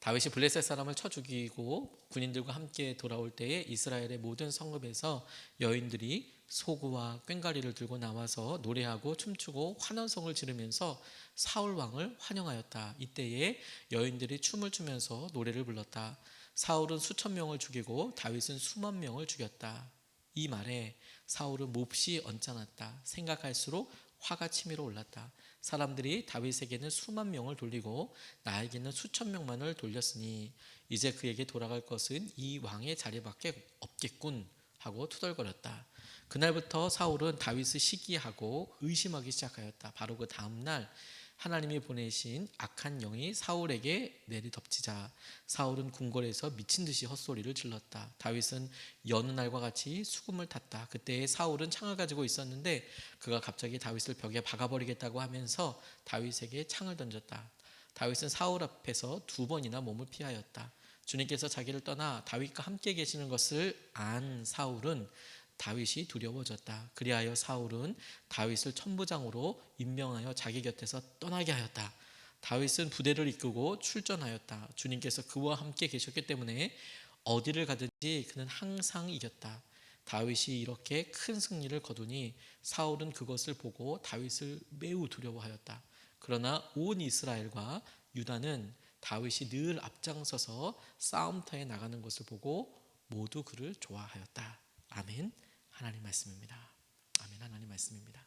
다윗이 블레셋 사람을 쳐 죽이고 군인들과 함께 돌아올 때에 이스라엘의 모든 성읍에서 여인들이 소구와 꽹과리를 들고 나와서 노래하고 춤추고 환원성을 지르면서 사울 왕을 환영하였다. 이때에 여인들이 춤을 추면서 노래를 불렀다. 사울은 수천 명을 죽이고 다윗은 수만 명을 죽였다. 이 말에 사울은 몹시 언짢았다. 생각할수록 화가 치밀어 올랐다. 사람들이 다윗에게는 수만 명을 돌리고 나에게는 수천 명만을 돌렸으니 이제 그에게 돌아갈 것은 이 왕의 자리밖에 없겠군 하고 투덜거렸다. 그날부터 사울은 다윗을 시기하고 의심하기 시작하였다. 바로 그 다음 날 하나님이 보내신 악한 영이 사울에게 내리덮치자 사울은 궁궐에서 미친 듯이 헛소리를 질렀다. 다윗은 여느 날과 같이 수금을 탔다. 그때 사울은 창을 가지고 있었는데 그가 갑자기 다윗을 벽에 박아버리겠다고 하면서 다윗에게 창을 던졌다. 다윗은 사울 앞에서 2번이나 몸을 피하였다. 주님께서 자기를 떠나 다윗과 함께 계시는 것을 안 사울은 다윗이 두려워졌다. 그리하여 사울은 다윗을 천부장으로 임명하여 자기 곁에서 떠나게 하였다. 다윗은 부대를 이끌고 출전하였다. 주님께서 그와 함께 계셨기 때문에 어디를 가든지 그는 항상 이겼다. 다윗이 이렇게 큰 승리를 거두니 사울은 그것을 보고 다윗을 매우 두려워하였다. 그러나 온 이스라엘과 유다는 다윗이 늘 앞장서서 싸움터에 나가는 것을 보고 모두 그를 좋아하였다. 아멘. 하나님 말씀입니다. 아멘. 하나님 말씀입니다.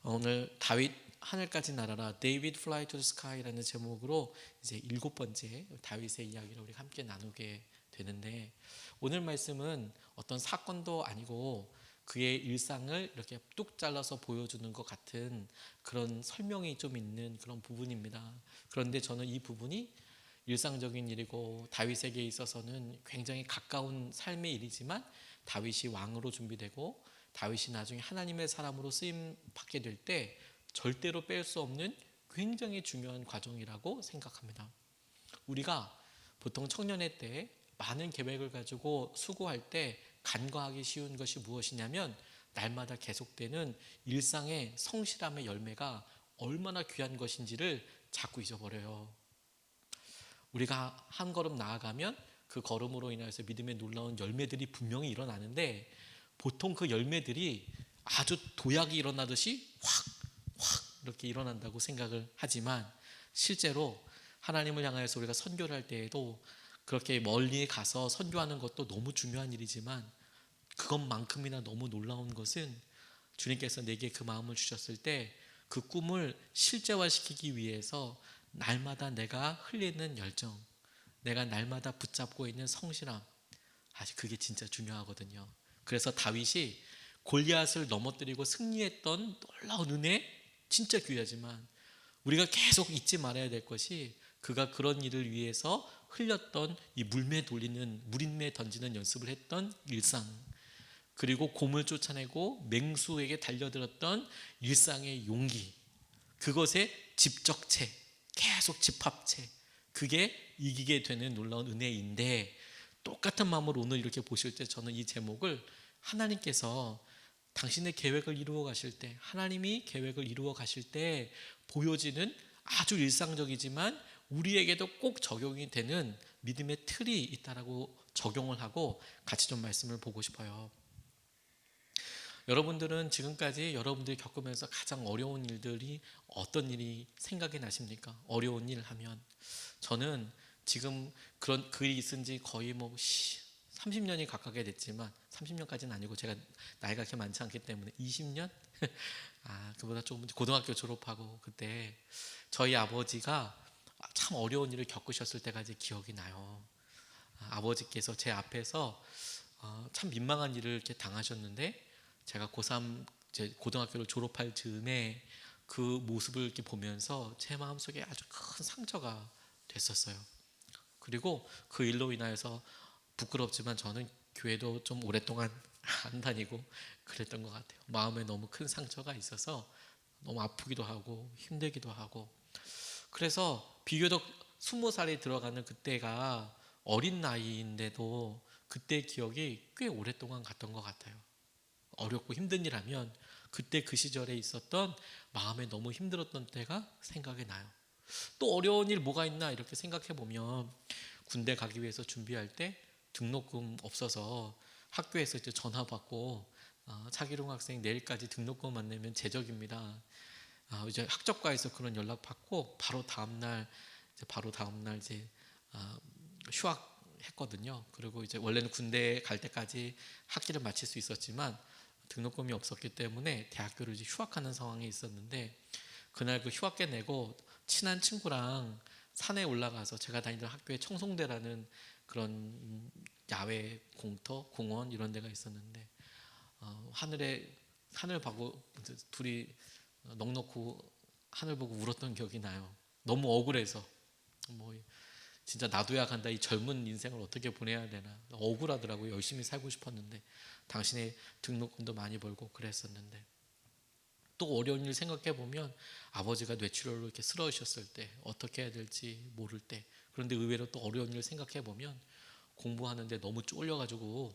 오늘 다윗 하늘까지 날아라 David Fly to the Sky라는 제목으로 이제 7번째 다윗의 이야기를 우리 함께 나누게 되는데 오늘 말씀은 어떤 사건도 아니고 그의 일상을 이렇게 뚝 잘라서 보여주는 것 같은 그런 설명이 좀 있는 그런 부분입니다. 그런데 저는 이 부분이 일상적인 일이고 다윗에게 있어서는 굉장히 가까운 삶의 일이지만 다윗이 왕으로 준비되고 다윗이 나중에 하나님의 사람으로 쓰임 받게 될 때 절대로 뺄 수 없는 굉장히 중요한 과정이라고 생각합니다. 우리가 보통 청년의 때 많은 계획을 가지고 수고할 때 간과하기 쉬운 것이 무엇이냐면 날마다 계속되는 일상의 성실함의 열매가 얼마나 귀한 것인지를 자꾸 잊어버려요. 우리가 한 걸음 나아가면 그 걸음으로 인해서 믿음의 놀라운 열매들이 분명히 일어나는데 보통 그 열매들이 아주 도약이 일어나듯이 확 이렇게 일어난다고 생각을 하지만 실제로 하나님을 향하여서 우리가 선교를 할 때에도 그렇게 멀리 가서 선교하는 것도 너무 중요한 일이지만 그것만큼이나 너무 놀라운 것은 주님께서 내게 그 마음을 주셨을 때 그 꿈을 실제화시키기 위해서 날마다 내가 흘리는 열정, 내가 날마다 붙잡고 있는 성실함, 그게 진짜 중요하거든요. 그래서 다윗이 골리앗을 넘어뜨리고 승리했던 놀라운 은혜 진짜 귀하지만 우리가 계속 잊지 말아야 될 것이 그가 그런 일을 위해서 흘렸던 이 물인매 던지는 연습을 했던 일상, 그리고 곰을 쫓아내고 맹수에게 달려들었던 일상의 용기, 그것의 집적체, 계속 집합체, 그게 이기게 되는 놀라운 은혜인데 똑같은 마음으로 오늘 이렇게 보실 때 저는 이 제목을 하나님께서 당신의 계획을 이루어 가실 때, 하나님이 계획을 이루어 가실 때 보여지는 아주 일상적이지만 우리에게도 꼭 적용이 되는 믿음의 틀이 있다라고 적용을 하고 같이 좀 말씀을 보고 싶어요. 여러분들은 지금까지 여러분들이 겪으면서 가장 어려운 일들이 어떤 일이 생각이 나십니까? 어려운 일 하면 저는 지금 그런 글이 쓴 지 거의 30년이 가깝게 됐지만 30년까지는 아니고 제가 나이가 그렇게 많지 않기 때문에 20년? 그보다 조금 고등학교 졸업하고 그때 저희 아버지가 참 어려운 일을 겪으셨을 때가 이제 기억이 나요. 아버지께서 제 앞에서 참 민망한 일을 이렇게 당하셨는데 제가 고3 고등학교를 졸업할 즈음에 그 모습을 이렇게 보면서 제 마음속에 아주 큰 상처가 됐었어요. 그리고 그 일로 인하여서 부끄럽지만 저는 교회도 좀 오랫동안 안 다니고 그랬던 것 같아요. 마음에 너무 큰 상처가 있어서 너무 아프기도 하고 힘들기도 하고, 그래서 비교적 20살이 들어가는 그때가 어린 나이인데도 그때 기억이 꽤 오랫동안 갔던 것 같아요. 어렵고 힘든 일 하면 그때 그 시절에 있었던 마음에 너무 힘들었던 때가 생각이 나요. 또 어려운 일 뭐가 있나 이렇게 생각해 보면 군대 가기 위해서 준비할 때 등록금 없어서 학교에서 이제 전화 받고 차기룡 학생 내일까지 등록금만 내면 제적입니다. 이제 학적과에서 그런 연락 받고 바로 다음날 이제 휴학했거든요. 그리고 이제 원래는 군대 갈 때까지 학기를 마칠 수 있었지만 등록금이 없었기 때문에 대학교를 이제 휴학하는 상황에 있었는데 그날 그 휴학계 내고 친한 친구랑 산에 올라가서 제가 다니던 학교에 청송대라는 그런 야외 공터, 공원 이런 데가 있었는데 하늘 보고 둘이 넋놓고 하늘 보고 울었던 기억이 나요. 너무 억울해서 진짜 놔둬야 간다. 이 젊은 인생을 어떻게 보내야 되나 억울하더라고요. 열심히 살고 싶었는데 당신의 등록금도 많이 벌고 그랬었는데 또 어려운 일 생각해 보면 아버지가 뇌출혈로 이렇게 쓰러지셨을 때 어떻게 해야 될지 모를 때 그런데 의외로 또 어려운 일 생각해 보면 공부하는데 너무 쫄려가지고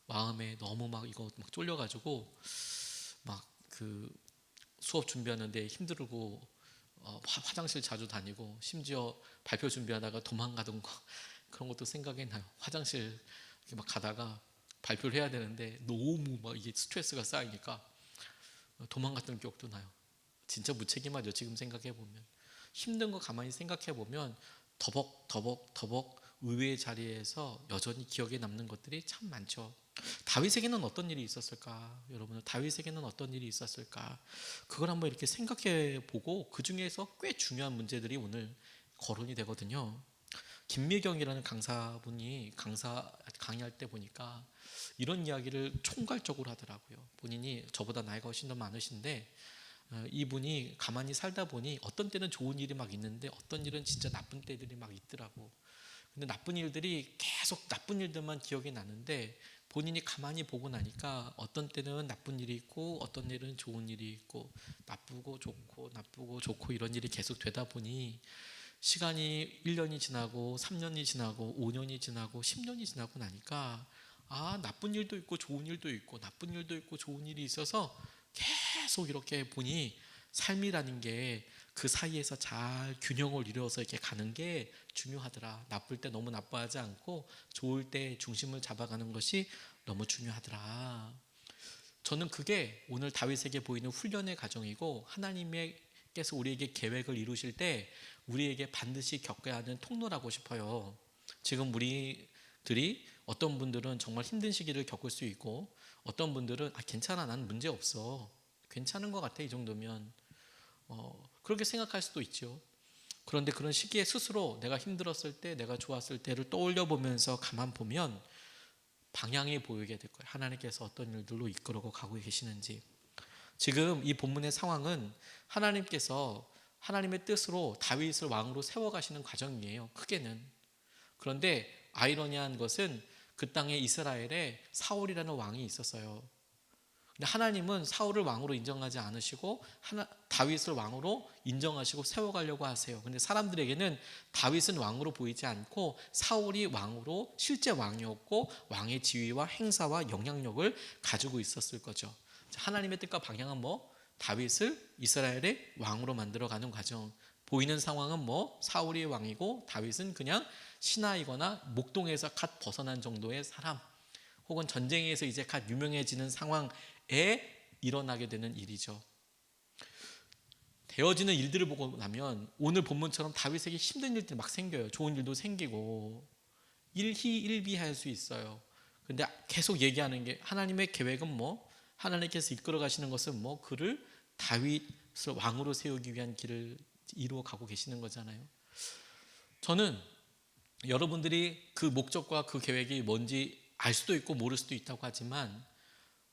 마음에 너무 막 쫄려가지고 막 그 수업 준비하는데 힘들고 화장실 자주 다니고 심지어 발표 준비하다가 도망가던 거 그런 것도 생각이 나요. 화장실 이렇게 막 가다가 발표를 해야 되는데 너무 막 이게 스트레스가 쌓이니까 도망갔던 기억도 나요. 진짜 무책임하죠. 지금 생각해 보면 힘든 거 가만히 생각해 보면 더벅 의외의 자리에서 여전히 기억에 남는 것들이 참 많죠. 다윗에게는 어떤 일이 있었을까? 여러분, 다윗에게는 어떤 일이 있었을까? 그걸 한번 이렇게 생각해 보고 그 중에서 꽤 중요한 문제들이 오늘 거론이 되거든요. 김미경이라는 강사분이 강의할 때 보니까 이런 이야기를 총괄적으로 하더라고요. 본인이 저보다 나이가 훨씬 더 많으신데 이분이 가만히 살다 보니 어떤 때는 좋은 일이 막 있는데 어떤 일은 진짜 나쁜 때들이 막 있더라고. 근데 나쁜 일들이 계속 나쁜 일들만 기억이 나는데 본인이 가만히 보고 나니까 어떤 때는 나쁜 일이 있고 어떤 일은 좋은 일이 있고 나쁘고 좋고 이런 일이 계속 되다 보니 시간이 1년이 지나고 3년이 지나고 5년이 지나고 10년이 지나고 나니까 나쁜 일도 있고 좋은 일도 있고 나쁜 일도 있고 좋은 일이 있어서 계속 이렇게 보니 삶이라는 게 그 사이에서 잘 균형을 이루어서 이렇게 가는 게 중요하더라. 나쁠 때 너무 나빠하지 않고 좋을 때 중심을 잡아가는 것이 너무 중요하더라. 저는 그게 오늘 다윗에게 보이는 훈련의 과정이고 하나님께서 우리에게 계획을 이루실 때 우리에게 반드시 겪어야 하는 통로라고 싶어요. 지금 우리들이 어떤 분들은 정말 힘든 시기를 겪을 수 있고 어떤 분들은 괜찮아 난 문제 없어 괜찮은 것 같아 이 정도면 그렇게 생각할 수도 있죠. 그런데 그런 시기에 스스로 내가 힘들었을 때 내가 좋았을 때를 떠올려 보면서 가만 보면 방향이 보이게 될 거예요. 하나님께서 어떤 일들로 이끌어고 가고 계시는지. 지금 이 본문의 상황은 하나님께서 하나님의 뜻으로 다윗을 왕으로 세워가시는 과정이에요. 크게는. 그런데 아이러니한 것은 그 땅에 이스라엘에 사울이라는 왕이 있었어요. 근데 하나님은 사울을 왕으로 인정하지 않으시고 다윗을 왕으로 인정하시고 세워가려고 하세요. 근데 사람들에게는 다윗은 왕으로 보이지 않고 사울이 왕으로 실제 왕이었고 왕의 지위와 행사와 영향력을 가지고 있었을 거죠. 하나님의 뜻과 방향은 다윗을 이스라엘의 왕으로 만들어가는 과정. 보이는 상황은 사울이 왕이고 다윗은 그냥 신하이거나 목동에서 갓 벗어난 정도의 사람, 혹은 전쟁에서 이제 갓 유명해지는 상황에 일어나게 되는 일이죠. 되어지는 일들을 보고 나면 오늘 본문처럼 다윗에게 힘든 일들이 막 생겨요. 좋은 일도 생기고 일희일비할 수 있어요. 근데 계속 얘기하는 게 하나님의 계획은 하나님께서 이끌어 가시는 것은 그를 다윗을 왕으로 세우기 위한 길을 이루어 가고 계시는 거잖아요. 저는 여러분들이 그 목적과 그 계획이 뭔지 알 수도 있고 모를 수도 있다고 하지만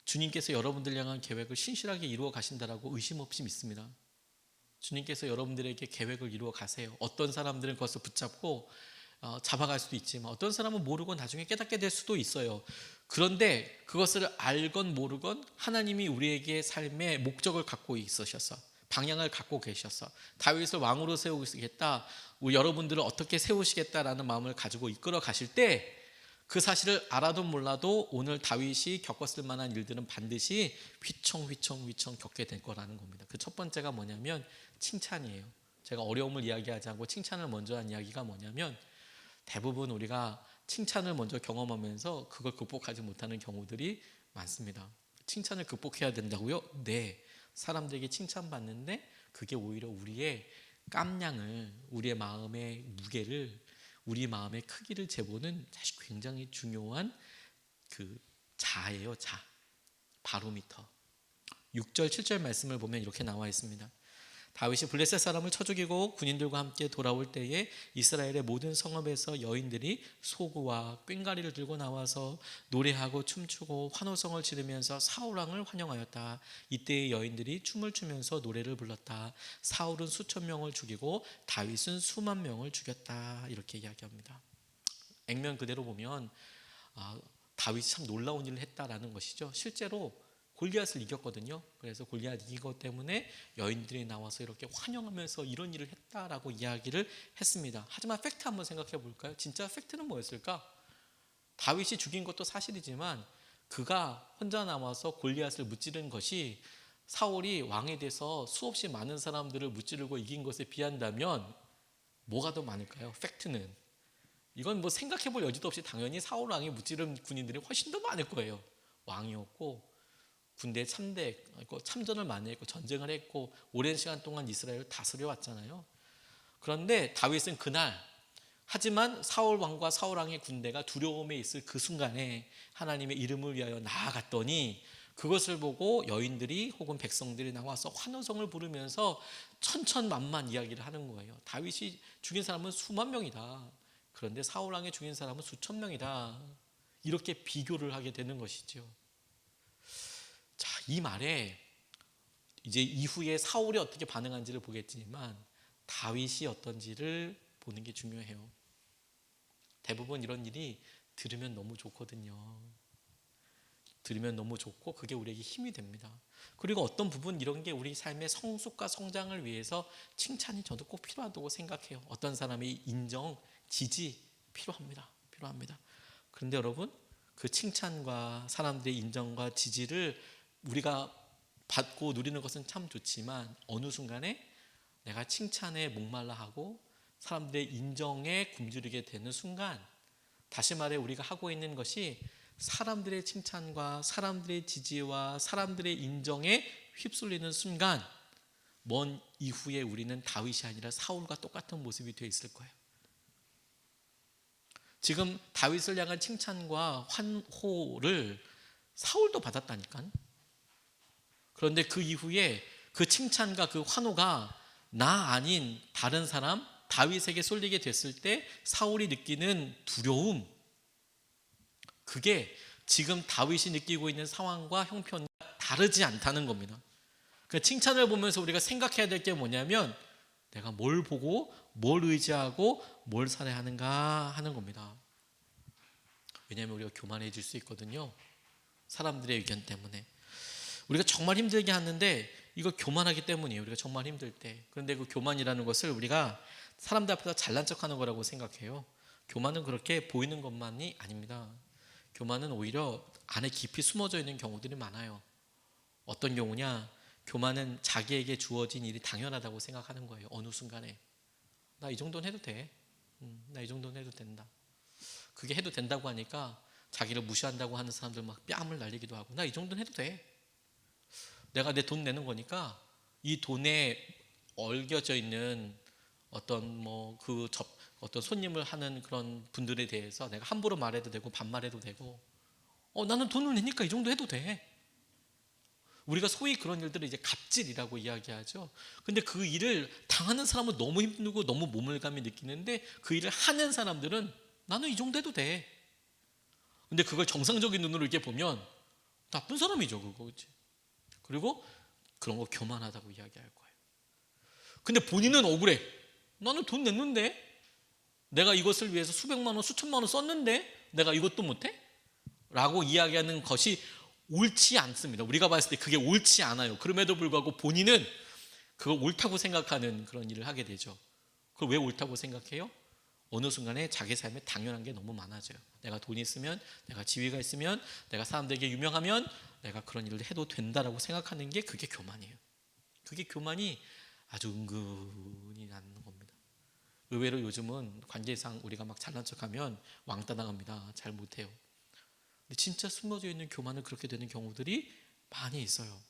주님께서 여러분들 향한 계획을 신실하게 이루어 가신다라고 의심 없이 믿습니다. 주님께서 여러분들에게 계획을 이루어 가세요. 어떤 사람들은 그것을 붙잡고 잡아갈 수도 있지만 어떤 사람은 모르고 나중에 깨닫게 될 수도 있어요. 그런데 그것을 알건 모르건 하나님이 우리에게 삶의 목적을 갖고 있으셔서 방향을 갖고 계셔서 다윗을 왕으로 세우시겠다, 여러분들을 어떻게 세우시겠다라는 마음을 가지고 이끌어 가실 때 그 사실을 알아도 몰라도 오늘 다윗이 겪었을 만한 일들은 반드시 휘청휘청 겪게 될 거라는 겁니다. 그 첫 번째가 뭐냐면 칭찬이에요. 제가 어려움을 이야기하지 않고 칭찬을 먼저 한 이야기가 뭐냐면, 대부분 우리가 칭찬을 먼저 경험하면서 그걸 극복하지 못하는 경우들이 많습니다. 칭찬을 극복해야 된다고요? 네. 사람들에게 칭찬받는데 그게 오히려 우리의 깜냥을, 우리의 마음의 무게를, 우리 마음의 크기를 재보는 사실 굉장히 중요한 그 자예요. 자, 바로미터. 6절 7절 말씀을 보면 이렇게 나와 있습니다. 다윗이 블레셋 사람을 쳐 죽이고 군인들과 함께 돌아올 때에 이스라엘의 모든 성읍에서 여인들이 소구와 꽹과리를 들고 나와서 노래하고 춤추고 환호성을 지르면서 사울 왕을 환영하였다. 이때의 여인들이 춤을 추면서 노래를 불렀다. 사울은 수천 명을 죽이고 다윗은 수만 명을 죽였다. 이렇게 이야기합니다. 액면 그대로 보면 다윗이 참 놀라운 일을 했다라는 것이죠. 실제로 골리앗을 이겼거든요. 그래서 골리앗 이긴 것 때문에 여인들이 나와서 이렇게 환영하면서 이런 일을 했다라고 이야기를 했습니다. 하지만 팩트 한번 생각해 볼까요? 진짜 팩트는 뭐였을까? 다윗이 죽인 것도 사실이지만 그가 혼자 남아서 골리앗을 무찌른 것이 사울이 왕이 돼서 수없이 많은 사람들을 무찌르고 이긴 것에 비한다면 뭐가 더 많을까요? 팩트는 이건 뭐 생각해 볼 여지도 없이 당연히 사울 왕이 무찌른 군인들이 훨씬 더 많을 거예요. 왕이었고 군대에 참대했고 참전을 많이 했고 전쟁을 했고 오랜 시간 동안 이스라엘을 다스려 왔잖아요. 그런데 다윗은 그날, 하지만 사울 왕과 사울 왕의 군대가 두려움에 있을 그 순간에 하나님의 이름을 위하여 나아갔더니 그것을 보고 여인들이 혹은 백성들이 나와서 환호성을 부르면서 천천만만 이야기를 하는 거예요. 다윗이 죽인 사람은 수만 명이다. 그런데 사울 왕이 죽인 사람은 수천 명이다. 이렇게 비교를 하게 되는 것이죠. 자, 이 말에 이제 이후에 사울이 어떻게 반응한지를 보겠지만 다윗이 어떤지를 보는 게 중요해요. 대부분 이런 일이 들으면 너무 좋거든요. 들으면 너무 좋고 그게 우리에게 힘이 됩니다. 그리고 어떤 부분 이런 게 우리 삶의 성숙과 성장을 위해서 칭찬이 저도 꼭 필요하다고 생각해요. 어떤 사람의 인정, 지지 필요합니다. 그런데 여러분, 그 칭찬과 사람들의 인정과 지지를 우리가 받고 누리는 것은 참 좋지만 어느 순간에 내가 칭찬에 목말라 하고 사람들의 인정에 굶주리게 되는 순간, 다시 말해 우리가 하고 있는 것이 사람들의 칭찬과 사람들의 지지와 사람들의 인정에 휩쓸리는 순간 먼 이후에 우리는 다윗이 아니라 사울과 똑같은 모습이 되어 있을 거예요. 지금 다윗을 향한 칭찬과 환호를 사울도 받았다니까. 그런데 그 이후에 그 칭찬과 그 환호가 나 아닌 다른 사람 다윗에게 쏠리게 됐을 때 사울이 느끼는 두려움, 그게 지금 다윗이 느끼고 있는 상황과 형편과 다르지 않다는 겁니다. 그 칭찬을 보면서 우리가 생각해야 될 게 뭐냐면 내가 뭘 보고 뭘 의지하고 뭘 살아야하는가 하는 겁니다. 왜냐하면 우리가 교만해질 수 있거든요. 사람들의 의견 때문에. 우리가 정말 힘들게 하는데 이거 교만하기 때문이에요. 우리가 정말 힘들 때. 그런데 그 교만이라는 것을 우리가 사람들 앞에서 잘난 척하는 거라고 생각해요. 교만은 그렇게 보이는 것만이 아닙니다. 교만은 오히려 안에 깊이 숨어져 있는 경우들이 많아요. 어떤 경우냐? 교만은 자기에게 주어진 일이 당연하다고 생각하는 거예요. 어느 순간에 나 이 정도는 해도 돼. 나 이 정도는 해도 된다. 그게 해도 된다고 하니까 자기를 무시한다고 하는 사람들 막 뺨을 날리기도 하고, 나 이 정도는 해도 돼. 내가 내 돈 내는 거니까 이 돈에 얽혀져 있는 어떤 어떤 손님을 하는 그런 분들에 대해서 내가 함부로 말해도 되고 반말해도 되고, 나는 돈을 내니까 이 정도 해도 돼. 우리가 소위 그런 일들을 이제 갑질이라고 이야기하죠. 근데 그 일을 당하는 사람은 너무 힘들고 너무 모멸감이 느끼는데 그 일을 하는 사람들은 나는 이 정도 해도 돼. 근데 그걸 정상적인 눈으로 이렇게 보면 나쁜 사람이죠, 그거. 그렇지? 그리고 그런 거 교만하다고 이야기할 거예요. 근데 본인은 억울해. 나는 돈 냈는데, 내가 이것을 위해서 수백만 원, 수천만 원 썼는데 내가 이것도 못해? 라고 이야기하는 것이 옳지 않습니다. 우리가 봤을 때 그게 옳지 않아요. 그럼에도 불구하고 본인은 그걸 옳다고 생각하는 그런 일을 하게 되죠. 그걸 왜 옳다고 생각해요? 어느 순간에 자기 삶에 당연한 게 너무 많아져요. 내가 돈이 있으면, 내가 지위가 있으면, 내가 사람들에게 유명하면 내가 그런 일을 해도 된다라고 생각하는 게 그게 교만이에요. 그게 교만이 아주 은근히 난 의외로 요즘은 관계상 우리가 막 잘난 척하면 왕따 당합니다. 잘 못해요. 근데 진짜 숨어져 있는 교만은 그렇게 되는 경우들이 많이 있어요.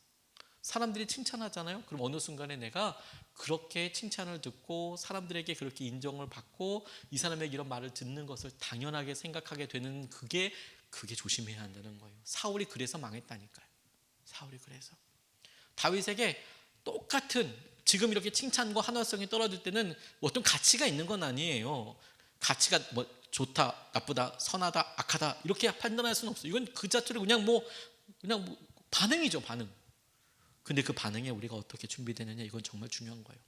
사람들이 칭찬하잖아요. 그럼 어느 순간에 내가 그렇게 칭찬을 듣고 사람들에게 그렇게 인정을 받고 이 사람에게 이런 말을 듣는 것을 당연하게 생각하게 되는 그게 조심해야 한다는 거예요. 사울이 그래서 망했다니까요. 사울이 그래서 다윗에게 똑같은 지금 이렇게 칭찬과 한화성이 떨어질 때는 어떤 가치가 있는 건 아니에요. 가치가 뭐 좋다, 나쁘다, 선하다, 악하다 이렇게 판단할 수는 없어요. 이건 그 자체로 그냥 뭐 반응이죠, 반응. 근데 그 반응에 우리가 어떻게 준비되느냐, 이건 정말 중요한 거예요.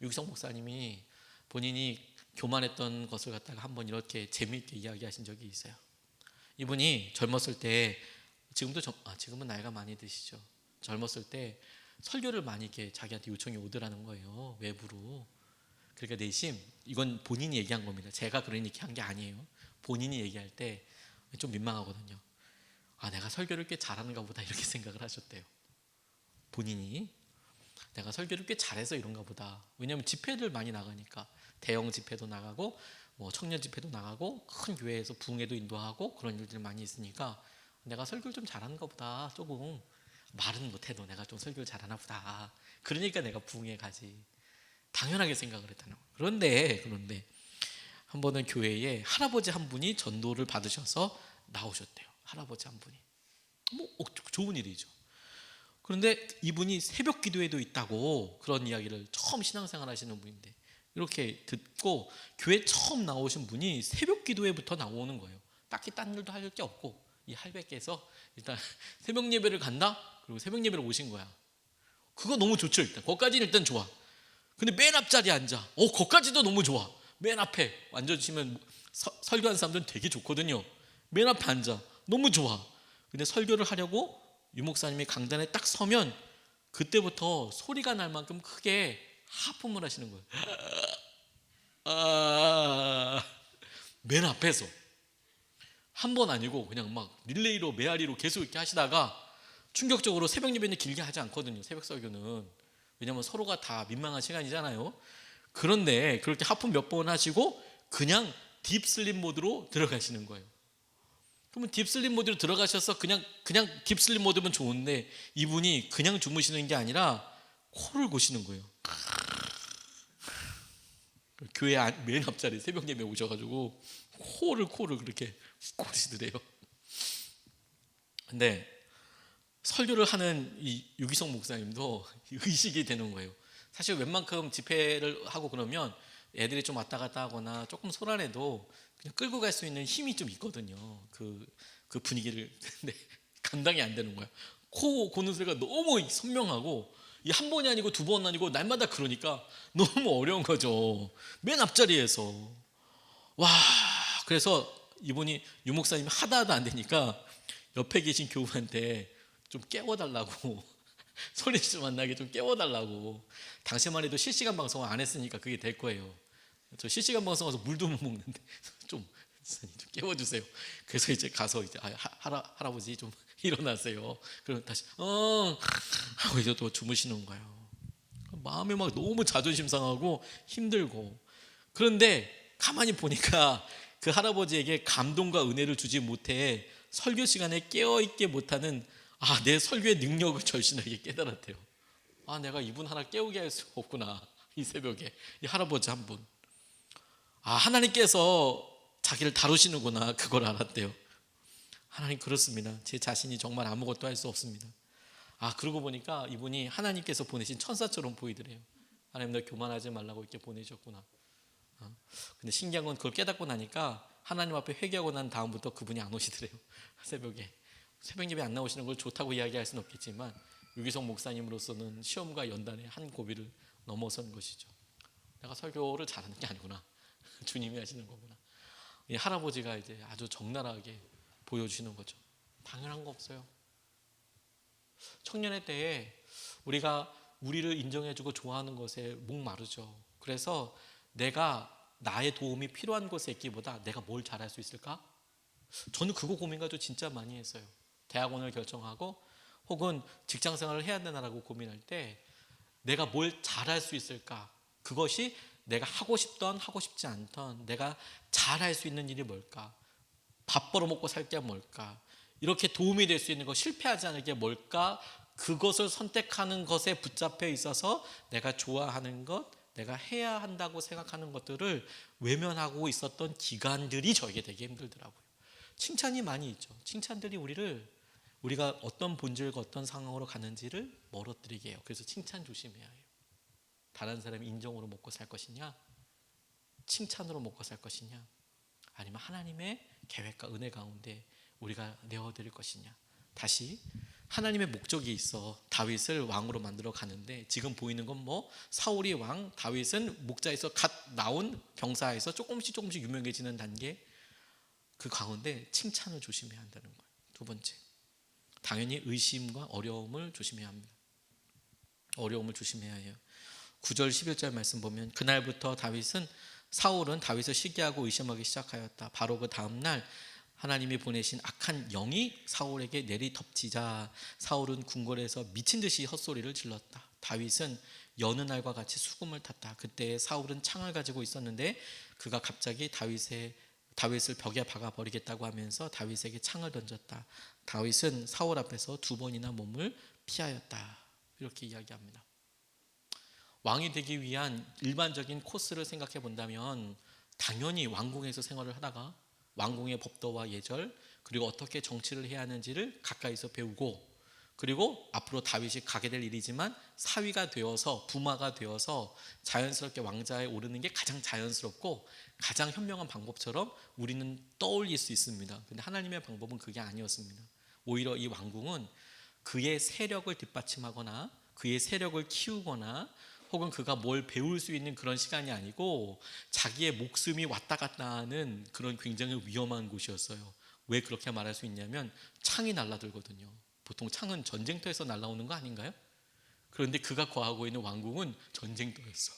유기성 목사님이 본인이 교만했던 것을 갖다가 한번 이렇게 재미있게 이야기하신 적이 있어요. 이분이 젊었을 때, 지금은 나이가 많이 드시죠. 젊었을 때 설교를 많이 이렇게 자기한테 요청이 오더라는 거예요, 외부로. 그러니까 내심 이건 본인이 얘기한 겁니다. 제가 그러니까 한 게 아니에요. 본인이 얘기할 때 좀 민망하거든요. 내가 설교를 꽤 잘하는가 보다 이렇게 생각을 하셨대요. 본인이 내가 설교를 꽤 잘해서 이런가 보다. 왜냐하면 집회를 많이 나가니까, 대형 집회도 나가고 뭐 청년 집회도 나가고 큰 교회에서 부흥회도 인도하고 그런 일들이 많이 있으니까 내가 설교를 좀 잘하는가 보다. 조금 말은 못해도 내가 좀 설교를 잘하나 보다. 그러니까 내가 부흥회 가지. 당연하게 생각을 했다는 거예요. 그런데 한 번은 교회에 할아버지 한 분이 전도를 받으셔서 나오셨대요. 할아버지 한 분이. 좋은 일이죠. 그런데 이분이 새벽 기도회도 있다고, 그런 이야기를 처음 신앙생활 하시는 분인데 이렇게 듣고 교회 처음 나오신 분이 새벽 기도회부터 나오는 거예요. 딱히 딴 일도 할 게 없고 이 할배께서 일단 새벽 예배를 간다? 그리고 새벽 예배를 오신 거야. 그거 너무 좋죠. 거기까지는 일단 좋아. 근데 맨 앞자리에 앉아. 거기까지도 너무 좋아. 맨 앞에 앉아주시면 설교하는 사람들은 되게 좋거든요. 맨 앞에 앉아. 너무 좋아. 근데 설교를 하려고 유 목사님이 강단에 딱 서면 그때부터 소리가 날 만큼 크게 하품을 하시는 거예요. 맨 앞에서. 한 번 아니고 그냥 막 릴레이로 메아리로 계속 이렇게 하시다가, 충격적으로 새벽 예배는 길게 하지 않거든요. 새벽 설교는. 왜냐하면 서로가 다 민망한 시간이잖아요. 그런데 그렇게 하품 몇 번 하시고 그냥 딥슬립 모드로 들어가시는 거예요. 그러면 딥슬립 모드로 들어가셔서 그냥 딥슬립 모드면 좋은데, 이분이 그냥 주무시는 게 아니라 코를 고시는 거예요. 교회 맨 앞자리 새벽 예배 오셔가지고 코를 그렇게 고시더래요. 근데 설교를 하는 이 유기성 목사님도 의식이 되는 거예요. 사실 웬만큼 집회를 하고 그러면 애들이 좀 왔다 갔다 하거나 조금 소란해도 그냥 끌고 갈 수 있는 힘이 좀 있거든요. 그 분위기를. 근데 감당이 안 되는 거야. 코 고는 소리가 너무 선명하고, 이 한 번이 아니고 두 번 아니고 날마다 그러니까 너무 어려운 거죠. 맨 앞자리에서. 와, 그래서 이분이 유 목사님이 하다 안 되니까 옆에 계신 교우한테 좀 깨워달라고 소리 좀 안 나게 좀 깨워달라고. 당시만 해도 실시간 방송을 안 했으니까 그게 될 거예요. 저 실시간 방송에서 물도 못 먹는데 좀 깨워주세요. 그래서 이제 가서 이제 할아버지 좀 일어나세요. 그럼 다시 하고 이제 또 주무시는 거예요. 마음이 막 너무 자존심 상하고 힘들고. 그런데 가만히 보니까 그 할아버지에게 감동과 은혜를 주지 못해 설교 시간에 깨어있게 못하는 내 설교의 능력을 절실하게 깨달았대요. 내가 이분 하나 깨우게 할 수 없구나. 이 새벽에 이 할아버지 한 분, 하나님께서 자기를 다루시는구나, 그걸 알았대요. 하나님, 그렇습니다. 제 자신이 정말 아무것도 할 수 없습니다. 그러고 보니까 이분이 하나님께서 보내신 천사처럼 보이더래요. 하나님, 너 교만하지 말라고 이렇게 보내셨구나. 근데 신기한 건 그걸 깨닫고 나니까 하나님 앞에 회개하고 난 다음부터 그분이 안 오시더래요. 새벽에 새벽 예배 안 나오시는 걸 좋다고 이야기할 수는 없겠지만, 유기성 목사님으로서는 시험과 연단의 한 고비를 넘어선 것이죠. 내가 설교를 잘하는 게 아니구나. 주님이 하시는 거구나. 이 할아버지가 이제 아주 적나라하게 보여주시는 거죠. 당연한 거 없어요. 청년의 때에 우리가 우리를 인정해주고 좋아하는 것에 목마르죠. 그래서 내가 나의 도움이 필요한 곳에 있기보다 내가 뭘 잘할 수 있을까? 저는 그거 고민가지고 진짜 많이 했어요. 대학원을 결정하고 혹은 직장생활을 해야 되나라고 고민할 때 내가 뭘 잘할 수 있을까? 그것이 내가 하고 싶던 하고 싶지 않던 내가 잘할 수 있는 일이 뭘까? 밥 벌어먹고 살 게 뭘까? 이렇게 도움이 될 수 있는 거, 실패하지 않을 게 뭘까? 그것을 선택하는 것에 붙잡혀 있어서 내가 좋아하는 것, 내가 해야 한다고 생각하는 것들을 외면하고 있었던 기간들이 저에게 되게 힘들더라고요. 칭찬이 많이 있죠. 칭찬들이 우리가 어떤 본질과 어떤 상황으로 가는지를 멀어뜨리게 해요. 그래서 칭찬 조심해야 해요. 다른 사람이 인정으로 먹고 살 것이냐, 칭찬으로 먹고 살 것이냐, 아니면 하나님의 계획과 은혜 가운데 우리가 내어드릴 것이냐. 다시 하나님의 목적이 있어 다윗을 왕으로 만들어 가는데, 지금 보이는 건 뭐 사울이 왕, 다윗은 목자에서 갓 나온 병사에서 조금씩 유명해지는 단계, 그 가운데 칭찬을 조심해야 한다는 거예요. 두 번째, 당연히 의심과 어려움을 조심해야 합니다. 어려움을 조심해야 해요. 9절 11절 말씀 보면, 그날부터 사울은 다윗을 시기하고 의심하기 시작하였다. 바로 그 다음날 하나님이 보내신 악한 영이 사울에게 내리 덮치자 사울은 궁궐에서 미친 듯이 헛소리를 질렀다. 다윗은 여느 날과 같이 수금을 탔다. 그때 사울은 창을 가지고 있었는데 그가 갑자기 다윗을 벽에 박아 버리겠다고 하면서 다윗에게 창을 던졌다. 다윗은 사울 앞에서 2번이나 몸을 피하였다. 이렇게 이야기합니다. 왕이 되기 위한 일반적인 코스를 생각해 본다면 당연히 왕궁에서 생활을 하다가 왕궁의 법도와 예절, 그리고 어떻게 정치를 해야 하는지를 가까이서 배우고, 그리고 앞으로 다윗이 가게 될 일이지만 사위가 되어서, 부마가 되어서 자연스럽게 왕좌에 오르는 게 가장 자연스럽고 가장 현명한 방법처럼 우리는 떠올릴 수 있습니다. 근데 하나님의 방법은 그게 아니었습니다. 오히려 이 왕궁은 그의 세력을 뒷받침하거나 그의 세력을 키우거나 혹은 그가 뭘 배울 수 있는 그런 시간이 아니고 자기의 목숨이 왔다 갔다 하는 그런 굉장히 위험한 곳이었어요. 왜 그렇게 말할 수 있냐면 창이 날아들거든요. 보통 창은 전쟁터에서 날아오는 거 아닌가요? 그런데 그가 거하고 있는 왕궁은 전쟁터였어.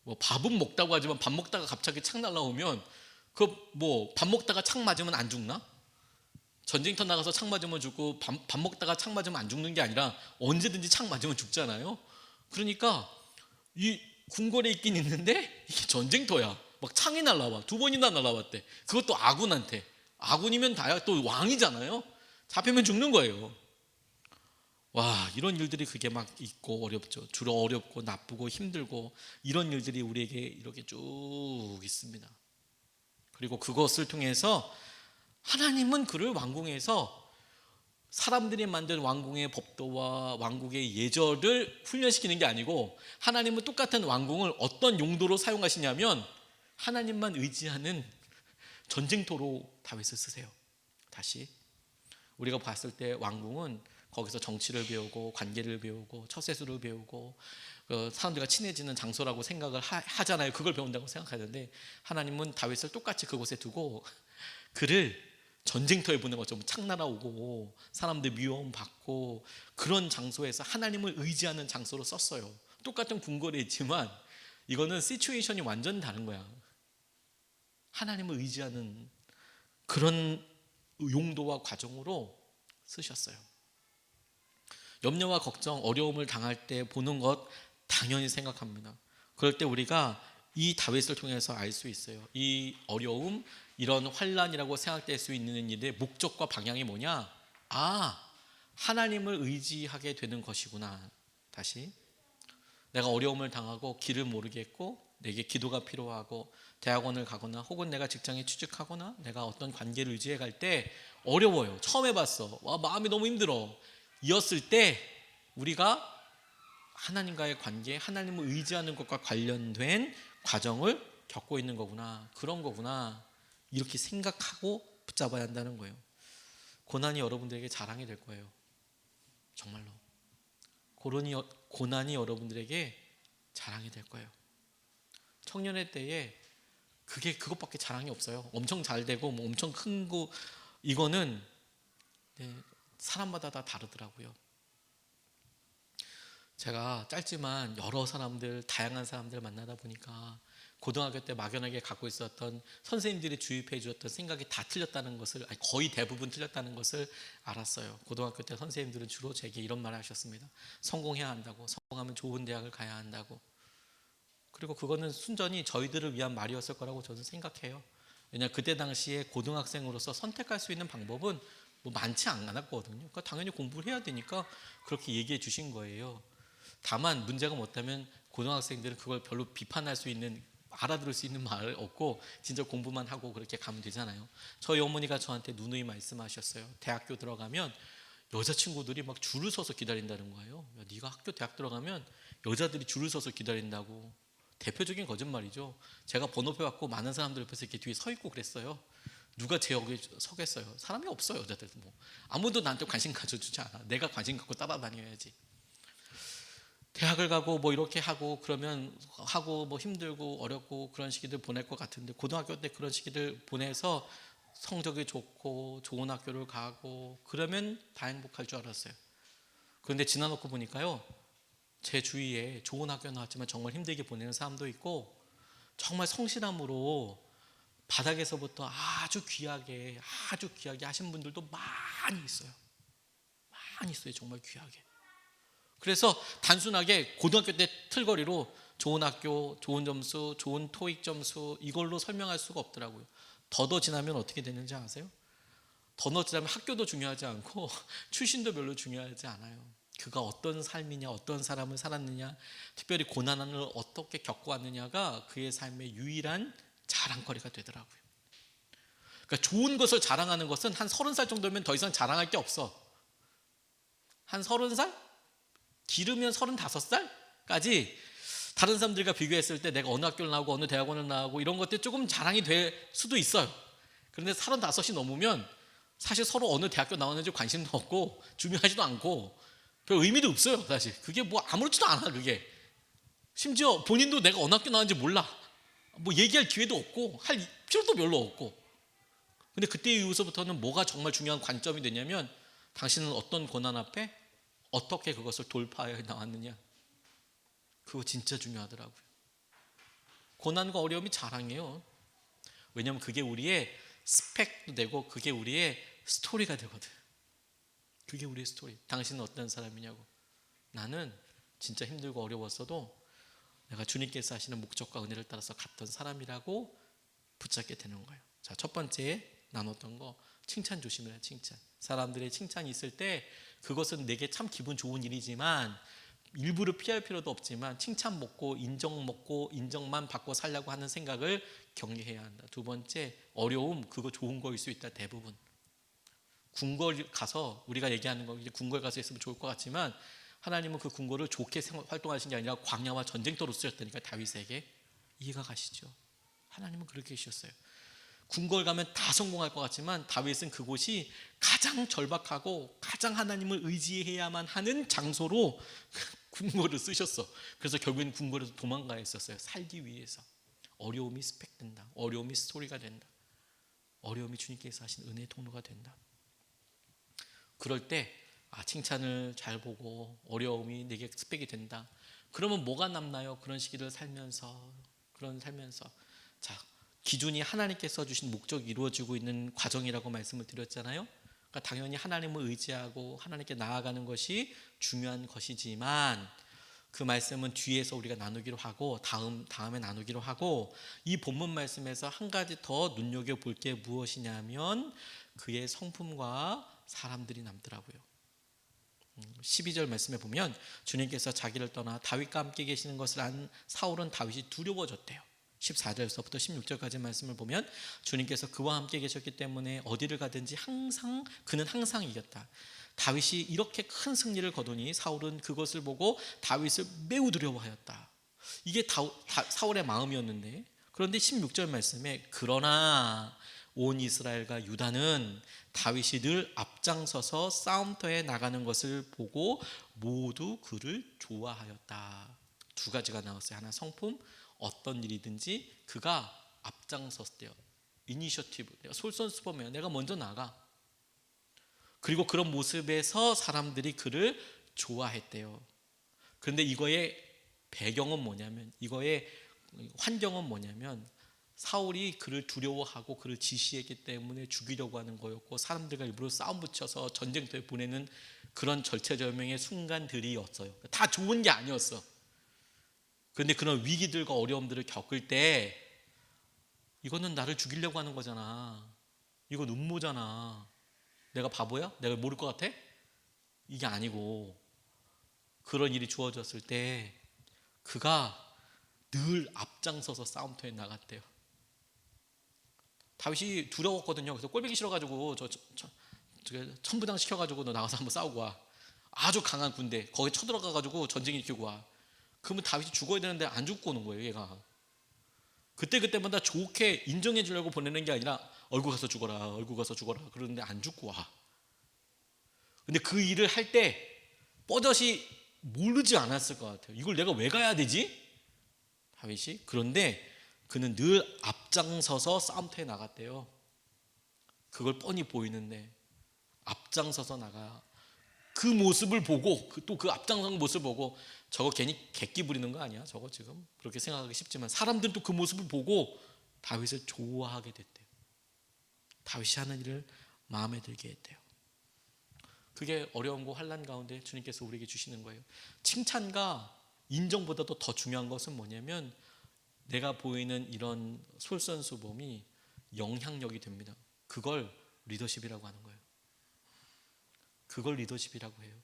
뭐 밥은 먹다고 하지만 밥 먹다가 갑자기 창 날아오면 밥 먹다가 창 맞으면 안 죽나? 전쟁터 나가서 창 맞으면 죽고 밥 먹다가 창 맞으면 안 죽는 게 아니라 언제든지 창 맞으면 죽잖아요. 그러니까 이 궁궐에 있긴 있는데 이게 전쟁터야. 막 창이 날라와. 2번이나 날라왔대. 그것도 아군한테. 아군이면 다야. 또 왕이잖아요. 잡히면 죽는 거예요. 와, 이런 일들이 그게 막 있고 어렵죠. 주로 어렵고 나쁘고 힘들고 이런 일들이 우리에게 이렇게 쭉 있습니다. 그리고 그것을 통해서 하나님은 그를 왕궁에서 사람들이 만든 왕궁의 법도와 왕국의 예절을 훈련시키는 게 아니고, 하나님은 똑같은 왕궁을 어떤 용도로 사용하시냐면 하나님만 의지하는 전쟁터로 다윗을 쓰세요. 다시 우리가 봤을 때 왕궁은 거기서 정치를 배우고 관계를 배우고 처세술을 배우고 사람들과 친해지는 장소라고 생각을 하잖아요. 그걸 배운다고 생각하는데 하나님은 다윗을 똑같이 그곳에 두고 그를 전쟁터에 보낸 것처럼 창 날아오고 사람들 미움 받고 그런 장소에서 하나님을 의지하는 장소로 썼어요. 똑같은 궁궐에 있지만 이거는 시츄에이션이 완전 다른 거야. 하나님을 의지하는 그런 용도와 과정으로 쓰셨어요. 염려와 걱정, 어려움을 당할 때 보는 것 당연히 생각합니다. 그럴 때 우리가 이 다윗을 통해서 알 수 있어요. 이 어려움, 이런 환난이라고 생각될 수 있는 일의 목적과 방향이 뭐냐? 하나님을 의지하게 되는 것이구나. 다시 내가 어려움을 당하고 길을 모르겠고 내게 기도가 필요하고 대학원을 가거나 혹은 내가 직장에 취직하거나 내가 어떤 관계를 유지해 갈 때 어려워요. 처음 해봤어. 마음이 너무 힘들어. 이었을 때 우리가 하나님과의 관계, 하나님을 의지하는 것과 관련된 과정을 겪고 있는 거구나. 그런 거구나. 이렇게 생각하고 붙잡아야 한다는 거예요. 고난이 여러분들에게 자랑이 될 거예요. 정말로. 고난이 여러분들에게 자랑이 될 거예요. 청년의 때에 그것밖에 자랑이 없어요. 엄청 잘 되고 뭐 엄청 큰 거, 이거는 사람마다 다 다르더라고요. 제가 짧지만 여러 사람들, 다양한 사람들 만나다 보니까 고등학교 때 막연하게 갖고 있었던 선생님들이 주입해 주었던 생각이 다 틀렸다는 것을, 거의 대부분 틀렸다는 것을 알았어요. 고등학교 때 선생님들은 주로 제게 이런 말을 하셨습니다. 성공해야 한다고, 성공하면 좋은 대학을 가야 한다고. 그리고 그거는 순전히 저희들을 위한 말이었을 거라고 저는 생각해요. 왜냐 그때 당시에 고등학생으로서 선택할 수 있는 방법은 뭐 많지 않았거든요. 그러니까 당연히 공부를 해야 되니까 그렇게 얘기해 주신 거예요. 다만 문제가 뭐냐면 고등학생들은 그걸 별로 비판할 수 있는, 알아들을 수 있는 말을 없고 진짜 공부만 하고 그렇게 가면 되잖아요. 저희 어머니가 저한테 누누이 말씀하셨어요. 대학교 들어가면 여자친구들이 막 줄을 서서 기다린다는 거예요. 야, 네가 학교 대학 들어가면 여자들이 줄을 서서 기다린다고. 대표적인 거짓말이죠. 제가 번호표 받고 많은 사람들 옆에서 이렇게 뒤에 서 있고 그랬어요. 누가 제 옆에 서겠어요? 사람이 없어요. 여자들 뭐 아무도 나한테 관심 가져주지 않아. 내가 관심 갖고 따라다녀야지. 대학을 가고 뭐 이렇게 하고 그러면 하고 뭐 힘들고 어렵고 그런 시기들 보낼 것 같은데, 고등학교 때 그런 시기들 보내서 성적이 좋고 좋은 학교를 가고 그러면 다 행복할 줄 알았어요. 그런데 지나놓고 보니까요, 제 주위에 좋은 학교 나왔지만 정말 힘들게 보내는 사람도 있고, 정말 성실함으로 바닥에서부터 아주 귀하게 하신 분들도 많이 있어요. 많이 있어요. 정말 귀하게. 그래서 단순하게 고등학교 때 틀거리로 좋은 학교, 좋은 점수, 좋은 토익 점수 이걸로 설명할 수가 없더라고요. 더 지나면 어떻게 되는지 아세요? 더 지나면 학교도 중요하지 않고 출신도 별로 중요하지 않아요. 그가 어떤 삶이냐, 어떤 사람을 살았느냐, 특별히 고난을 어떻게 겪고 왔느냐가 그의 삶의 유일한 자랑거리가 되더라고요. 그러니까 좋은 것을 자랑하는 것은 한 30살 정도면 더 이상 자랑할 게 없어. 한 30살? 길으면 35살까지 다른 사람들과 비교했을 때 내가 어느 학교를 나오고 어느 대학원을 나오고 이런 것들이 조금 자랑이 될 수도 있어요. 그런데 35이 넘으면 사실 서로 어느 대학교 나왔는지 관심도 없고 중요하지도 않고 별 의미도 없어요. 사실 그게 뭐 아무렇지도 않아. 그게 심지어 본인도 내가 어느 학교 나왔는지 몰라. 뭐 얘기할 기회도 없고 할 필요도 별로 없고. 근데 그때 이후서부터는 뭐가 정말 중요한 관점이 되냐면, 당신은 어떤 고난 앞에 어떻게 그것을 돌파해 나왔느냐. 그거 진짜 중요하더라고요. 고난과 어려움이 자랑이에요. 왜냐하면 그게 우리의 스펙도 되고 그게 우리의 스토리가 되거든. 그게 우리의 스토리. 당신은 어떤 사람이냐고. 나는 진짜 힘들고 어려웠어도 내가 주님께서 하시는 목적과 은혜를 따라서 갔던 사람이라고 붙잡게 되는 거예요. 자, 첫 번째 나눴던 거, 칭찬 조심해요. 칭찬. 사람들의 칭찬이 있을 때 그것은 내게 참 기분 좋은 일이지만 일부러 피할 필요도 없지만 칭찬 먹고 인정만 받고 살려고 하는 생각을 경계해야 한다. 두 번째, 어려움, 그거 좋은 거일 수 있다. 대부분 궁궐 가서 우리가 얘기하는 거, 이제 궁궐 가서 있으면 좋을 것 같지만 하나님은 그 궁궐을 좋게 활동하신 게 아니라 광야와 전쟁터로 쓰셨다니까. 다윗에게 이해가 가시죠? 하나님은 그렇게 해주셨어요. 궁궐 가면 다 성공할 것 같지만 다윗은 그곳이 가장 절박하고 가장 하나님을 의지해야만 하는 장소로 궁궐을 쓰셨어. 그래서 결국엔 궁궐에서 도망가야 했었어요. 살기 위해서. 어려움이 스펙된다. 어려움이 스토리가 된다. 어려움이 주님께서 하신 은혜의 통로가 된다. 그럴 때 칭찬을 잘 보고 어려움이 내게 스펙이 된다. 그러면 뭐가 남나요? 그런 시기를 살면서 자, 기준이 하나님께서 주신 목적이 이루어지고 있는 과정이라고 말씀을 드렸잖아요. 그러니까 당연히 하나님을 의지하고 하나님께 나아가는 것이 중요한 것이지만 그 말씀은 뒤에서 우리가 나누기로 하고 다음에 나누기로 하고, 이 본문 말씀에서 한 가지 더 눈여겨볼 게 무엇이냐면 그의 성품과 사람들이 남더라고요. 12절 말씀에 보면 주님께서 자기를 떠나 다윗과 함께 계시는 것을 안 사울은 다윗이 두려워졌대요. 14절서부터 16절까지 말씀을 보면 주님께서 그와 함께 계셨기 때문에 어디를 가든지 그는 항상 이겼다. 다윗이 이렇게 큰 승리를 거두니 사울은 그것을 보고 다윗을 매우 두려워하였다. 이게 사울의 마음이었는데, 그런데 16절 말씀에 그러나 온 이스라엘과 유다는 다윗이 늘 앞장서서 싸움터에 나가는 것을 보고 모두 그를 좋아하였다. 두 가지가 나왔어요. 하나 성품, 어떤 일이든지 그가 앞장섰대요. 이니셔티브, 내가 솔선수범해요. 내가 먼저 나가. 그리고 그런 모습에서 사람들이 그를 좋아했대요. 그런데 이거의 배경은 뭐냐면, 이거의 환경은 뭐냐면 사울이 그를 두려워하고 그를 지시했기 때문에 죽이려고 하는 거였고, 사람들과 일부러 싸움 붙여서 전쟁터에 보내는 그런 절체절명의 순간들이었어요. 다 좋은 게 아니었어. 그런데 그런 위기들과 어려움들을 겪을 때 이거는 나를 죽이려고 하는 거잖아. 이거 음모잖아. 내가 바보야? 내가 모를 것 같아? 이게 아니고 그런 일이 주어졌을 때 그가 늘 앞장서서 싸움터에 나갔대요. 다윗이 두려웠거든요. 그래서 꼴보기 싫어가지고 천부장 시켜가지고 너 나가서 한번 싸우고 와. 아주 강한 군대 거기 쳐들어가가지고 전쟁 일으키고 와. 그러면 다윗이 죽어야 되는데 안 죽고 오는 거예요. 얘가 그때마다 좋게 인정해 주려고 보내는 게 아니라 얼굴 가서 죽어라, 얼굴 가서 죽어라 그러는데 안 죽고 와. 근데 그 일을 할 때 뻗어시 모르지 않았을 것 같아요. 이걸 내가 왜 가야 되지? 다윗이. 그런데 그는 늘 앞장서서 싸움터에 나갔대요. 그걸 뻔히 보이는데 앞장서서 나가. 그 모습을 보고 또 그 앞장선 모습을 보고 저거 괜히 객기 부리는 거 아니야? 저거 지금 그렇게 생각하기 쉽지만 사람들은 또 그 모습을 보고 다윗을 좋아하게 됐대요. 다윗이 하는 일을 마음에 들게 했대요. 그게 어려움과 환난 가운데 주님께서 우리에게 주시는 거예요. 칭찬과 인정보다도 더 중요한 것은 뭐냐면 내가 보이는 이런 솔선수범이 영향력이 됩니다. 그걸 리더십이라고 하는 거예요. 그걸 리더십이라고 해요.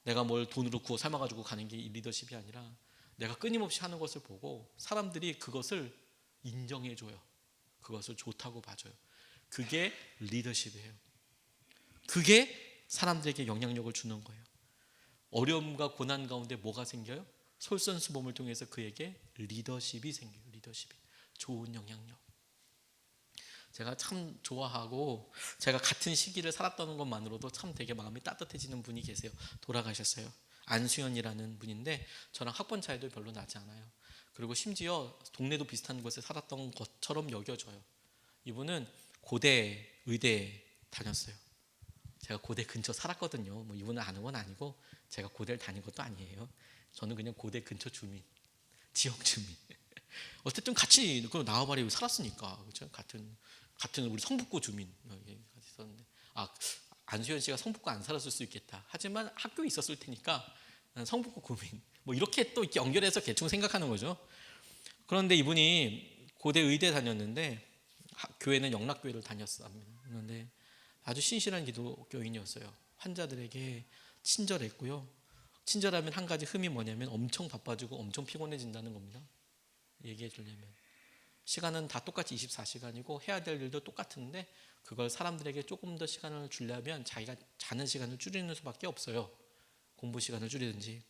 내가 뭘 돈으로 구워 삶아가지고 가는 게 리더십이 아니라 내가 끊임없이 하는 것을 보고 사람들이 그것을 인정해줘요. 그것을 좋다고 봐줘요. 그게 리더십이에요. 그게 사람들에게 영향력을 주는 거예요. 어려움과 고난 가운데 뭐가 생겨요? 솔선수범을 통해서 그에게 리더십이 생겨요. 리더십이. 좋은 영향력. 제가 참 좋아하고 제가 같은 시기를 살았다는 것만으로도 참 되게 마음이 따뜻해지는 분이 계세요. 돌아가셨어요. 안수연이라는 분인데 저랑 학번 차이도 별로 나지 않아요. 그리고 심지어 동네도 비슷한 곳에 살았던 것처럼 여겨져요. 이분은 고대, 의대 다녔어요. 제가 고대 근처 살았거든요. 뭐 이분은 아는 건 아니고 제가 고대를 다닌 것도 아니에요. 저는 그냥 고대 근처 주민, 지역 주민. 어쨌든 같이 그 나와바리 살았으니까 그렇죠. 같은 우리 성북구 주민 같이 있었는데 안수현 씨가 성북구 안 살았을 수 있겠다. 하지만 학교에 있었을 테니까 난 성북구 구민. 뭐 이렇게 또 이렇게 연결해서 대충 생각하는 거죠. 그런데 이분이 고대 의대 다녔는데 교회는 영락교회를 다녔습니다. 그런데 아주 신실한 기독교인이었어요. 환자들에게 친절했고요. 친절하면 한 가지 흠이 뭐냐면 엄청 바빠지고 엄청 피곤해진다는 겁니다. 얘기해 주려면 시간은 다 똑같이 24시간이고 해야 될 일도 똑같은데 그걸 사람들에게 조금 더 시간을 주려면 자기가 자는 시간을 줄이는 수밖에 없어요. 공부 시간을 줄이든지.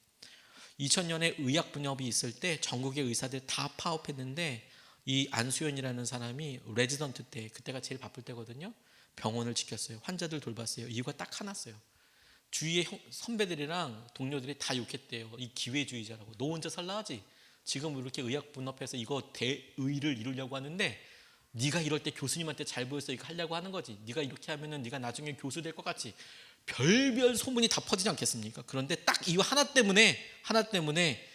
2000년에 의학 분협이 있을 때 전국의 의사들 다 파업했는데 이 안수연이라는 사람이 레지던트 때 그때가 제일 바쁠 때거든요. 병원을 지켰어요. 환자들 돌봤어요. 이유가 딱 하나였어요. 주위의 선배들이랑 동료들이 다 욕했대요. 이 기회주의자라고. 너 혼자 살라하지. 지금 이렇게 의학 분업해서 이거 대의를 이루려고 하는데 네가 이럴 때 교수님한테 잘 보여서 이거 하려고 하는 거지. 네가 이렇게 하면은 네가 나중에 교수 될 것 같지. 별별 소문이 다 퍼지지 않겠습니까? 그런데 딱 이 하나 때문에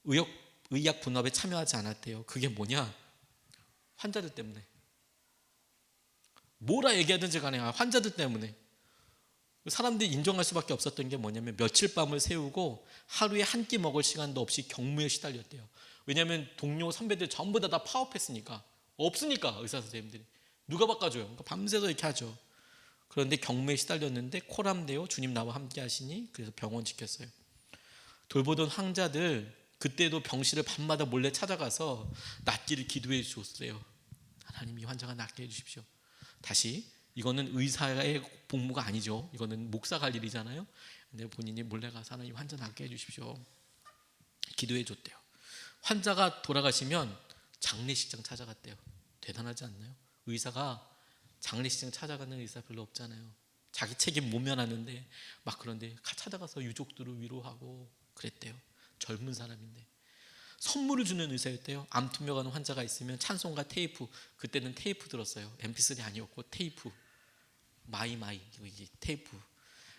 의학 분업에 참여하지 않았대요. 그게 뭐냐? 환자들 때문에. 뭐라 얘기하든지 간에 환자들 때문에. 사람들이 인정할 수밖에 없었던 게 뭐냐면 며칠 밤을 새우고 하루에 한 끼 먹을 시간도 없이 경무에 시달렸대요. 왜냐하면 동료 선배들 전부 다 파업했으니까. 없으니까 의사 선생님들이. 누가 바꿔줘요. 그러니까 밤새서 이렇게 하죠. 그런데 경무에 시달렸는데 코람데오 주님 나와 함께 하시니 그래서 병원 지켰어요. 돌보던 환자들 그때도 병실을 밤마다 몰래 찾아가서 낫기를 기도해 주었어요. 하나님 이 환자가 낫게 해주십시오. 다시 이거는 의사의 복무가 아니죠. 이거는 목사가 할 일이잖아요. 근데 본인이 몰래 가서 하나님 환자 낫게 해주십시오. 기도해 줬대요. 환자가 돌아가시면 장례식장 찾아갔대요. 대단하지 않나요? 의사가 장례식장 찾아가는 의사 별로 없잖아요. 자기 책임 모면하는데 막 그런데 찾아가서 유족들을 위로하고 그랬대요. 젊은 사람인데. 선물을 주는 의사였대요. 암 투명한 환자가 있으면 찬송가 테이프, 그때는 테이프 들었어요. MP3 아니었고 테이프, 마이마이 이게 테이프.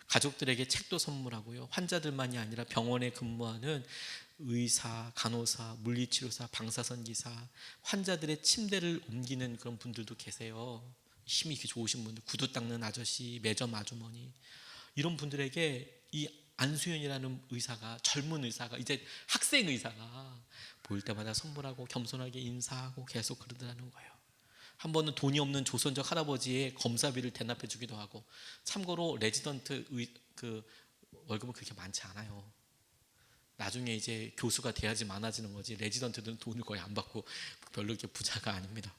가족들에게 책도 선물하고요. 환자들만이 아니라 병원에 근무하는 의사, 간호사, 물리치료사, 방사선기사, 환자들의 침대를 옮기는 그런 분들도 계세요. 힘이 좋으신 분들, 구두 닦는 아저씨, 매점 아주머니, 이런 분들에게 이 안수연이라는 의사가, 젊은 의사가, 이제 학생 의사가 보일 때마다 선물하고 겸손하게 인사하고 계속 그러더라는 거예요. 한 번은 돈이 없는 조선족 할아버지의 검사비를 대납해 주기도 하고. 참고로 레지던트 그 월급은 그렇게 많지 않아요. 나중에 이제 교수가 돼야지 많아지는 거지, 레지던트들은 돈을 거의 안 받고 별로 이렇게 부자가 아닙니다.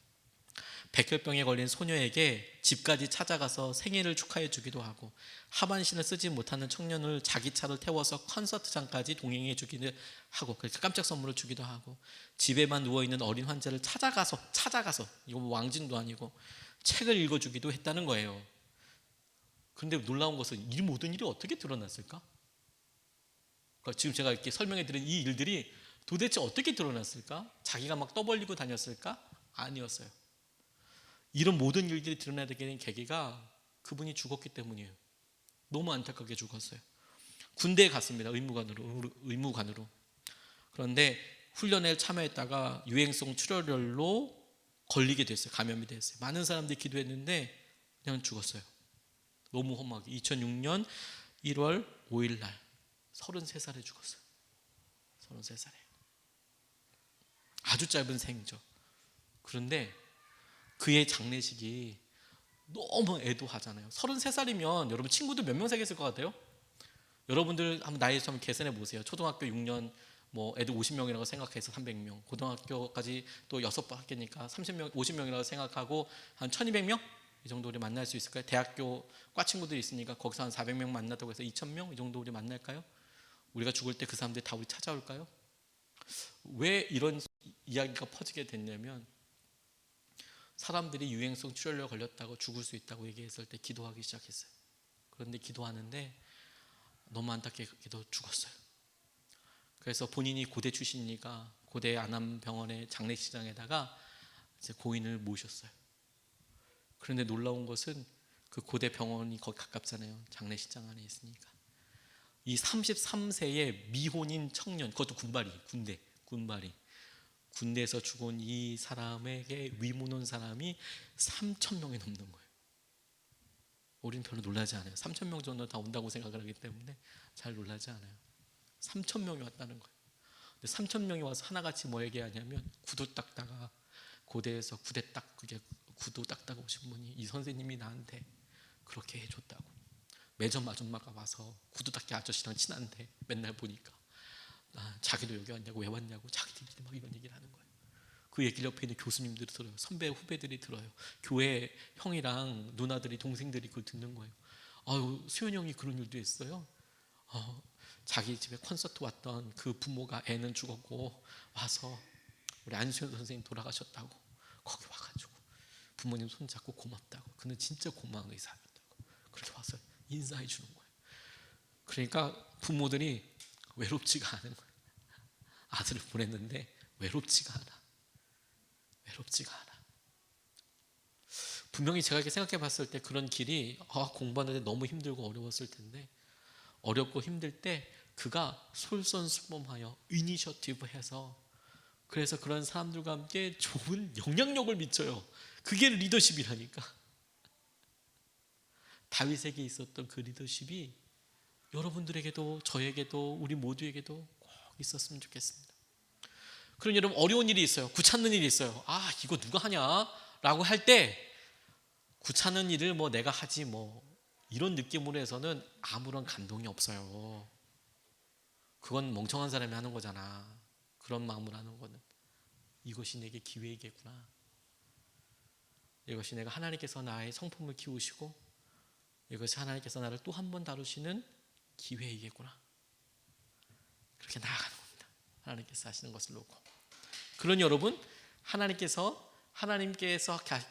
백혈병에 걸린 소녀에게 집까지 찾아가서 생일을 축하해 주기도 하고, 하반신을 쓰지 못하는 청년을 자기 차를 태워서 콘서트장까지 동행해 주기도 하고, 그렇게 깜짝 선물을 주기도 하고, 집에만 누워있는 어린 환자를 찾아가서 이거 뭐 왕진도 아니고 책을 읽어주기도 했다는 거예요. 그런데 놀라운 것은 이 모든 일이 어떻게 드러났을까? 그러니까 지금 제가 이렇게 설명해 드린 이 일들이 도대체 어떻게 드러났을까? 자기가 막 떠벌리고 다녔을까? 아니었어요. 이런 모든 일들이 드러나게 된 계기가 그분이 죽었기 때문이에요. 너무 안타깝게 죽었어요. 군대에 갔습니다. 의무관으로. 그런데 훈련에 참여했다가 유행성 출혈열로 걸리게 됐어요. 감염이 됐어요. 많은 사람들이 기도했는데 그냥 죽었어요. 너무 험하게. 2006년 1월 5일 날 33살에 죽었어요. 33살에. 아주 짧은 생이죠. 그런데 그의 장례식이 너무 애도하잖아요. 33살이면 여러분 친구들 몇 명 사귀었을 것 같아요? 여러분들 한번 나이 좀 계산해 보세요. 초등학교 6년 뭐 애들 50명이라고 생각해서 300명, 고등학교까지 또 6번 학교니까 30명, 50명이라고 생각하고 한 1200명? 이 정도 우리 만날 수 있을까요? 대학교 과 친구들이 있으니까 거기서 한 400명 만났다고 해서 2000명? 이 정도 우리 만날까요? 우리가 죽을 때 그 사람들이 다 우리 찾아올까요? 왜 이런 이야기가 퍼지게 됐냐면, 사람들이 유행성 출혈열에 걸렸다고 죽을 수 있다고 얘기했을 때 기도하기 시작했어요. 그런데 기도하는데 너무 안타깝게도 죽었어요. 그래서 본인이 고대 출신이니까 고대 안암병원의 장례식장에다가 이제 고인을 모셨어요. 그런데 놀라운 것은 그 고대 병원이 거기 가깝잖아요. 장례식장 안에 있으니까. 이 33세의 미혼인 청년, 그것도 군발이 군대에서 죽은 이 사람에게 위문 온 사람이 3,000명이 넘는 거예요. 우리는 별로 놀라지 않아요. 3,000명 정도 다 온다고 생각을 하기 때문에 잘 놀라지 않아요. 3,000명이 왔다는 거예요. 근데 3,000명이 와서 하나같이 뭐 얘기하냐면, 구두 닦다가 고대에서 구두 닦다가 오신 분이 이 선생님이 나한테 그렇게 해줬다고. 매점 아줌마가 와서 구두 닦기 아저씨랑 친한데 맨날 보니까 자기도 여기 왔냐고, 왜 왔냐고 자기들이 막 이런 얘기를 하는 거예요. 그 얘기를 옆에 있는 교수님들이 들어요. 선배 후배들이 들어요. 교회 형이랑 누나들이, 동생들이 그걸 듣는 거예요. 아유, 수현이 형이 그런 일도 했어요. 자기 집에 콘서트 왔던 그 부모가 애는 죽었고 와서 우리 안수현 선생님 돌아가셨다고 거기 와가지고 부모님 손잡고 고맙다고, 그는 진짜 고마운 의사였다고 그렇게 와서 인사해 주는 거예요. 그러니까 부모들이 외롭지가 않은 거예요. 아들을 보냈는데 외롭지가 않아. 분명히 제가 이렇게 생각해 봤을 때 그런 길이 공부하는데 너무 힘들고 어려웠을 텐데, 어렵고 힘들 때 그가 솔선수범하여 이니셔티브 해서, 그래서 그런 사람들과 함께 좋은 영향력을 미쳐요. 그게 리더십이라니까. 다윗에게 있었던 그 리더십이 여러분들에게도 저에게도 우리 모두에게도 꼭 있었으면 좋겠습니다. 그럼 여러분, 어려운 일이 있어요. 구찮는 일이 있어요. 이거 누가 하냐? 라고 할 때 구찮은 일을 뭐 내가 하지 뭐 이런 느낌으로 해서는 아무런 감동이 없어요. 그건 멍청한 사람이 하는 거잖아. 그런 마음으로 하는 거는 이것이 내게 기회이겠구나. 이것이 내가 하나님께서 나의 성품을 키우시고 이것이 하나님께서 나를 또 한 번 다루시는 기회이겠구나. 그렇게 나아가는 겁니다. 하나님께서 하시는 것을 놓고. 그러니 여러분, 하나님께서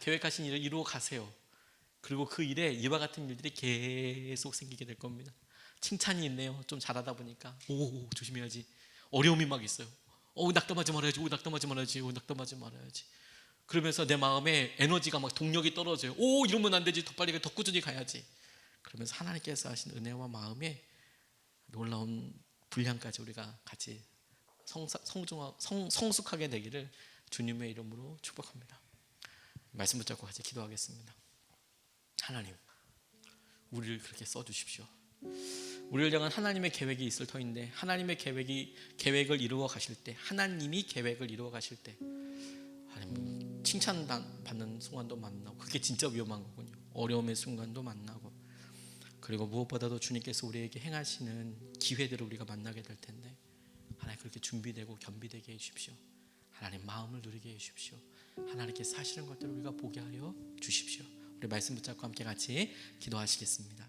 계획하신 일을 이루어 가세요. 그리고 그 일에 이와 같은 일들이 계속 생기게 될 겁니다. 칭찬이 있네요. 좀 잘하다 보니까 조심해야지. 어려움이 막 있어요. 낙담하지 말아야지. 그러면서 내 마음에 에너지가 막 동력이 떨어져요. 이러면 안 되지. 더 빨리 더 꾸준히 가야지. 그러면서 하나님께서 하신 은혜와 마음에 놀라운 분량까지 우리가 같이 성숙하게 되기를 주님의 이름으로 축복합니다. 말씀 붙잡고 같이 기도하겠습니다. 하나님, 우리를 그렇게 써주십시오. 우리를 향한 하나님의 계획이 있을 터인데 하나님의 계획을 이루어 가실 때, 하나님이 계획을 이루어 가실 때 하나님 칭찬받는 순간도 만나고, 그게 진짜 위험한 거군요. 어려움의 순간도 만나고, 그리고 무엇보다도 주님께서 우리에게 행하시는 기회들을 우리가 만나게 될 텐데 하나님 그렇게 준비되고 겸비되게 해주십시오. 하나님 마음을 누리게 해주십시오. 하나님께서 하시는 것들을 우리가 보게 하여 주십시오. 우리 말씀 붙잡고 함께 같이 기도하시겠습니다.